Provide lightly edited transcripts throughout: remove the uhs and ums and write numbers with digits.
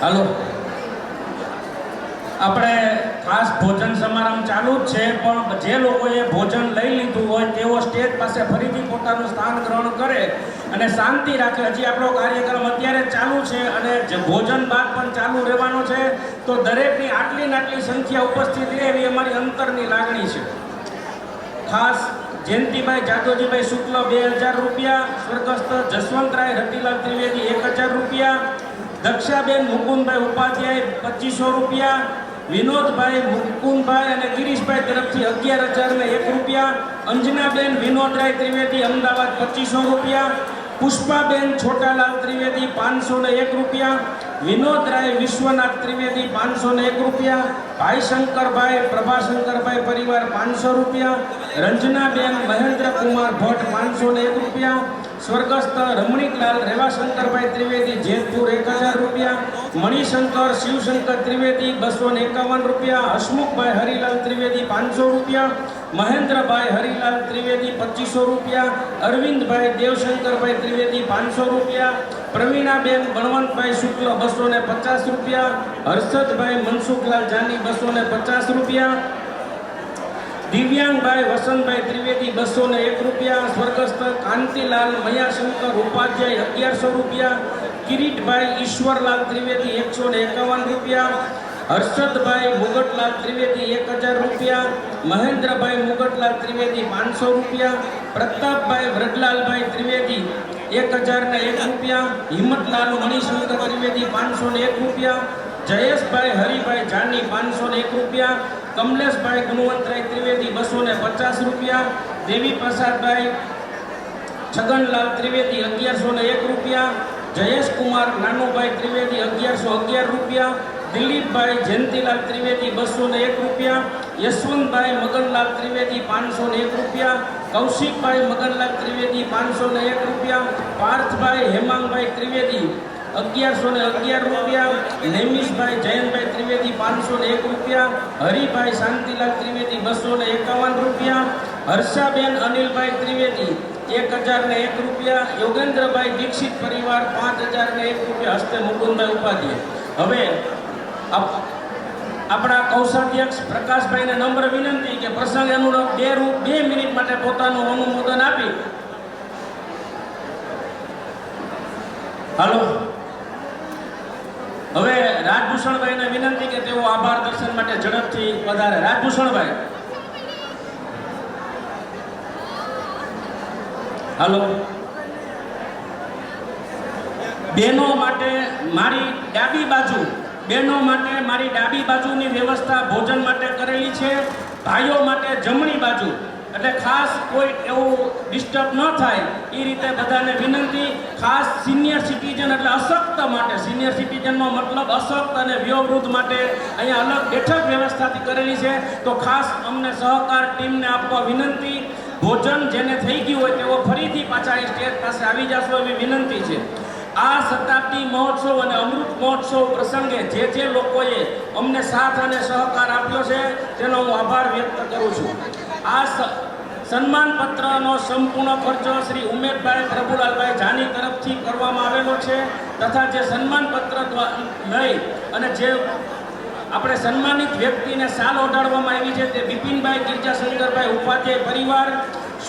હાલો, આપણે ખાસ ભોજન સમારંભ ચાલુ જ છે, પણ જે લોકોએ ભોજન લઈ લીધું હોય તેઓ સ્ટેજ પાસે ફરીથી પોતાનું સ્થાન ગ્રહણ કરે અને શાંતિ રાખે. હજી આપણો કાર્યક્રમ અત્યારે ચાલુ છે અને જે ભોજન બાદ પણ ચાલુ રહેવાનો છે, તો દરેકની આટલી ને આટલી સંખ્યા ઉપસ્થિત રહે એવી અમારી અંતરની લાગણી છે. ખાસ જયંતિભાઈ જાદવજીભાઈ શુક્લ 2000 રૂપિયા, સ્વર્ગસ્થ જસવંતરાય રતિલાલ ત્રિવેદી 1000 રૂપિયા, દક્ષાબેન મુકુંદભાઈ ઉપાધ્યાય 2500 રૂપિયા, વિનોદભાઈ મુકુંદભાઈ અને ગિરીશભાઈ તરફથી 11001 રૂપિયા, અંજનાબેન વિનોદરાય ત્રિવેદી અમદાવાદ 2500 રૂપિયા, પુષ્પાબેન છોટાલાલ ત્રિવેદી 501 રૂપિયા, વિનોદરાય વિશ્વનાથ ત્રિવેદી 501 રૂપિયા, ભાઈ શંકરભાઈ પ્રભાશંકરભાઈ પરિવાર 500 રૂપિયા, રંજનાબેન મહેન્દ્રકુમાર ભટ્ટ 501 રૂપિયા, સ્વર્ગસ્થ રમણીકલાલ રેવાશંકરભાઈ ત્રિવેદી જેતપુર 1000 રૂપિયા, મણિશંકર શિવશંકર ત્રિવેદી 251 રૂપિયા, હસમુખભાઈ હરિલાલ ત્રિવેદી 500 રૂપિયા, મહેન્દ્રભાઈ હરિલાલ ત્રિવેદી 2500 રૂપિયા, અરવિંદભાઈ દેવશંકરભાઈ ત્રિવેદી 500 રૂપિયા, પ્રવીણાબેન બળવંતભાઈ શુક્લ 250 રૂપિયા, હર્ષદભાઈ મનસુખલાલ જાની 250 રૂપિયા, દિવ્યાંગભાઈ વસંતભાઈ ત્રિવેદી 201 રૂપિયા, સ્વર્ગસ્થ કાંતિલાલ મયાશંકર ઉપાધ્યાય 1100 રૂપિયા, કિરીટભાઈ ઈશ્વરલાલ ત્રિવેદી 151 રૂપિયા, હર્ષદભાઈ મુગટલાલ ત્રિવેદી 1000 રૂપિયા, મહેન્દ્રભાઈ મુગટલાલ ત્રિવેદી 500 રૂપિયા, પ્રતાપભાઈ વ્રજલાલભાઈ ત્રિવેદી 1001 રૂપિયા, હિંમતલાલ મણિશંકર ત્રિવેદી 501 રૂપિયા, જયેશભાઈ હરિભાઈ જાની 501 રૂપિયા, કમલેશભાઈ ગુણવંતરાય ત્રિવેદી 250 રૂપિયા, દેવી પ્રસાદભાઈ છગનલાલ ત્રિવેદી 1101 રૂપિયા, જયેશકુમાર નાનુભાઈ ત્રિવેદી 1111 રૂપિયા, દિલીપભાઈ જયંતિલાલ ત્રિવેદી 201 રૂપિયા, યશવંતભાઈ મગનલાલ ત્રિવેદી 501 રૂપિયા, કૌશિકભાઈ મગનલાલ ત્રિવેદી 501 રૂપિયા, પાર્થભાઈ હેમાંગભાઈ ત્રિવેદી 1111 રૂપિયા, નેમિશભાઈ જયંતભાઈ ત્રિવેદી 501 રૂપિયા, હરિભાઈ શાંતિલાલ ત્રિવેદી 251 રૂપિયા, હર્ષાબેન અનિલભાઈ ત્રિવેદી 1001 રૂપિયા, યોગેન્દ્રભાઈ દીક્ષિત પરિવાર 5001 રૂપિયા, હસ્તે મુકુંદભાઈ ઉપાધ્યાય. હવે આપણા કોષાધ્યક્ષ પ્રકાશભાઈને નમ્ર વિનંતી કે પ્રસંગ અનુરૂપ 2 મિનિટ માટે પોતાનું અનુમોદન આપી. હાલો, હવે રાજભૂષણભાઈને વિનંતી કે તેઓ આભાર દર્શન માટે ઝડપથી વધારે. રાજભૂષણભાઈ, હાલો. બહેનો માટે મારી ડાબી બાજુની વ્યવસ્થા ભોજન માટે કરેલી છે, ભાઈઓ માટે જમણી બાજુ, એટલે ખાસ કોઈ એવું ડિસ્ટર્બ ન થાય એ રીતે બધાને વિનંતી. ખાસ સિનિયર સિટીઝન એટલે અશક્ત માટે, સિનિયર સિટીઝનનો મતલબ અશક્ત અને વયોવૃદ્ધ માટે અહીંયા અલગ બેઠક વ્યવસ્થાથી કરેલી છે, તો ખાસ અમને સહકાર ટીમને આપવા વિનંતી. ભોજન જેને થઈ ગયું હોય તેઓ ફરીથી પાછા સ્ટેજ પાસે આવી જશો એવી વિનંતી છે. આ શતાબ્દી મહોત્સવ અને અમૃત મહોત્સવ પ્રસંગે જે લોકોએ અમને સાથ અને સહકાર આપ્યો છે તેનો હું આભાર વ્યક્ત કરું છું. આ સન્માન પત્રનો સંપૂર્ણ ખર્ચો શ્રી ઉમેશભાઈ પ્રભુલાલભાઈ જાની તરફથી કરવામાં આવેલો છે, તથા જે સન્માન પત્ર લઈ અને જે આપણે સન્માનિત વ્યક્તિને શાલ ઓઢાડવામાં આવી છે તે બિપિનભાઈ ગિરજાશંકરભાઈ ઉપાધ્યાય પરિવાર,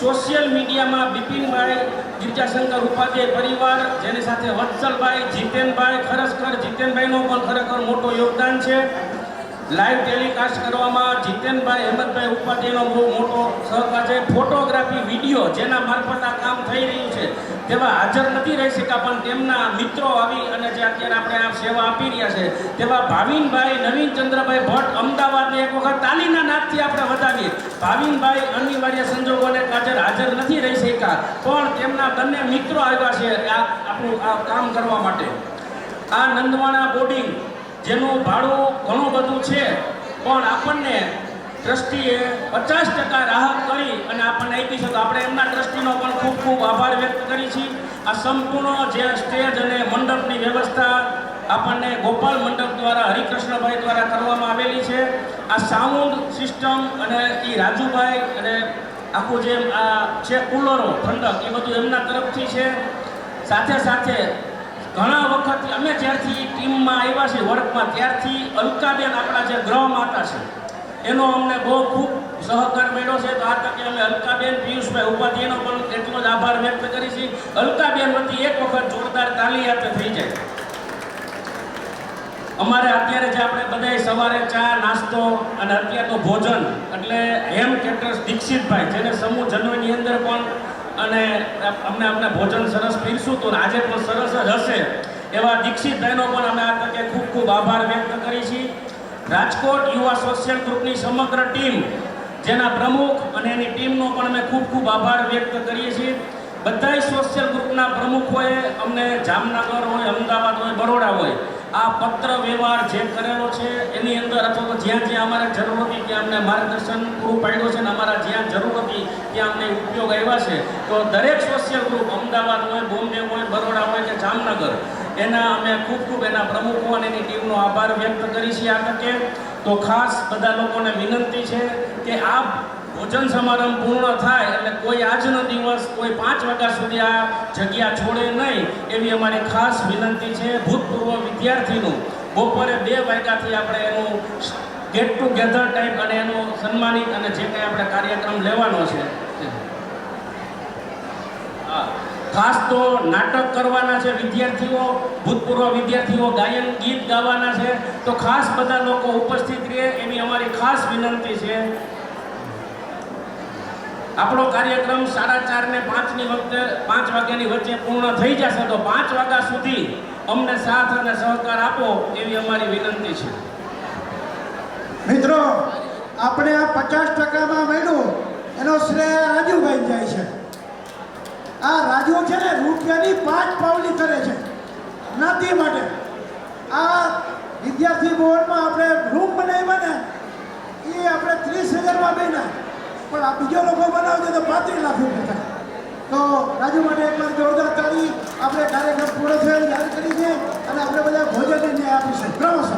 સોશિયલ મીડિયામાં બિપિનભાઈ ગિરજાશંકર ઉપાધ્યાય પરિવાર, જેની સાથે વત્સલભાઈ, જીતેનભાઈ, ખરેખર જીતેનભાઈનો પણ ખરેખર મોટો યોગદાન છે. લાઈવ ટેલિકાસ્ટ કરવામાં જીતેનભાઈ હેમંતભાઈ ઉપાધ્યાયનો બહુ મોટો સહકાર છે. ફોટોગ્રાફી, વિડીયો જેના મારફત આ કામ થઈ રહ્યું છે તેવા હાજર નથી રહી શક્યા, પણ તેમના મિત્રો આવી અને જે અત્યારે આપણે આ સેવા આપી રહ્યા છે તેવા ભાવિનભાઈ નવીનચંદ્રભાઈ ભટ્ટ અમદાવાદને એક વખત તાલીના નાદથી આપણે વધાવીએ. ભાવિનભાઈ અનિવાર્ય સંજોગોને હાજર નથી રહી શક્યા, પણ તેમના બંને મિત્રો આવ્યા છે આપણું આ કામ કરવા માટે. આ નંદવાણા બોર્ડિંગ જેનું ભાડું ઘણું બધું છે, પણ આપણને ટ્રસ્ટીએ 50% રાહત કરી અને આપણને આપી છે, તો આપણે એમના ટ્રસ્ટીનો પણ ખૂબ ખૂબ આભાર વ્યક્ત કરી છીએ. આ સંપૂર્ણ જે સ્ટેજ અને મંડપની વ્યવસ્થા આપણને ગોપાલ મંડપ દ્વારા, હરિકૃષ્ણભાઈ દ્વારા કરવામાં આવેલી છે. આ સાઉન્ડ સિસ્ટમ અને એ રાજુભાઈ અને આખું જે આ છે કુલરો ઠંડક એ બધું એમના તરફથી છે. સાથે ઘણા વખતથી અમે જ્યારથી ટીમમાં આવ્યા છે વર્કમાં ત્યારથી અલકાબેન આપણા જે ગૃહ માતા છે એનો અમને બહુ ખૂબ સહકાર મળ્યો છે. તો આ તકે અમે અલકાબેન પિયુષભાઈ ઉપાધ્યાયનો પણ એટલો જ આભાર વ્યક્ત કરી છે. અલકાબેન વતી એક વખત જોરદાર તાલી આપે થઈ જાય. અમારે અત્યારે જે આપણે બધાય સવારે ચા નાસ્તો અને અત્યારનું ભોજન એટલે હેમ કેટરર્સ દીક્ષિતભાઈ જેને સમૂહ જન્મની અંદર પણ અને અમને ભોજન સરસ પીરસું તો આજે પણ સરસ જ હશે એવા દીક્ષિતભાઈનો પણ અમે આ તકે ખૂબ ખૂબ આભાર વ્યક્ત કરી છીએ. રાજકોટ યુવા સોશિયલ ગ્રુપની સમગ્ર ટીમ જેના પ્રમુખ અને એની ટીમનો પણ અમે ખૂબ ખૂબ આભાર વ્યક્ત કરીએ છીએ. બધાય સોશિયલ ગ્રુપના પ્રમુખોએ અમને જામનગર હોય, અમદાવાદ હોય, બરોડા હોય આ પત્ર વ્યવહાર જે કરેલો છે એની અંદર અથવા તો જ્યાં જ્યાં અમારે જરૂર હતી ત્યાં અમને માર્ગદર્શન પૂરું પાડ્યું છે અને અમારા જ્યાં જરૂર હતી ત્યાં અમને ઉપયોગ આવ્યા છે. તો દરેક સોશિયલ ગ્રુપ અમદાવાદ હોય, બોમ્બે હોય, બરોડા હોય કે જામનગર એના અમે ખૂબ ખૂબ એના પ્રમુખો અને એની ટીમનો આભાર વ્યક્ત કરી છીએ આ તકે. તો ખાસ બધા લોકોને વિનંતી છે કે આ ભોજન સમારંભ પૂર્ણ થાય એટલે કોઈ આજનો દિવસ કોઈ 5 વાગ્યા સુધી આ જગ્યા છોડે નહીં એવી અમારી ખાસ વિનંતી છે. ભૂતપૂર્વ વિદ્યાર્થીનું બપોરે 2 વાગ્યાથી આપણે એનું ગેટ ટુગેધર ટાઈપ અને એનું સન્માનિત અને જે કંઈ આપણે કાર્યક્રમ લેવાનો છે ખાસ તો નાટક કરવાના છે વિદ્યાર્થીઓ, ભૂતપૂર્વ વિદ્યાર્થીઓ ગાયન ગીત ગાવાના છે. તો ખાસ બધા લોકો ઉપસ્થિત રહે એવી અમારી ખાસ વિનંતી છે. આપણો કાર્યક્રમ 4:30 ને 5ની વખતે 5 વાગ્યાની વચ્ચે પૂર્ણ થઈ જશે. તો 5 વાગ્યા સુધી અમને સાથ અને સહકાર આપો એવી અમારી વિનંતી છે. મિત્રો, આપણે આ 50%માં મળ્યું એનો શ્રેય રાજુભાઈ જાય છે. આ રાજુ છે ને રૂપિયાની 5 પાવલી કરે છે નાતી માટે. આ વિદ્યાર્થી બોર્ડમાં આપણે રૂમ બનાવ્યા ને એ આપણે 30,000માં બન્યા, પણ આ બીજો લોકો બનાવજો તો 35 લાખ રૂપિયા થાય. તો રાજુ માટે એકવાર જોરદાર તાળી. આપણે કાર્યક્રમ પૂરો થયેલ જાહેર કરી છે અને આપણે બધા ભોજનને ન્યાય આપીશું. ક્રમશઃ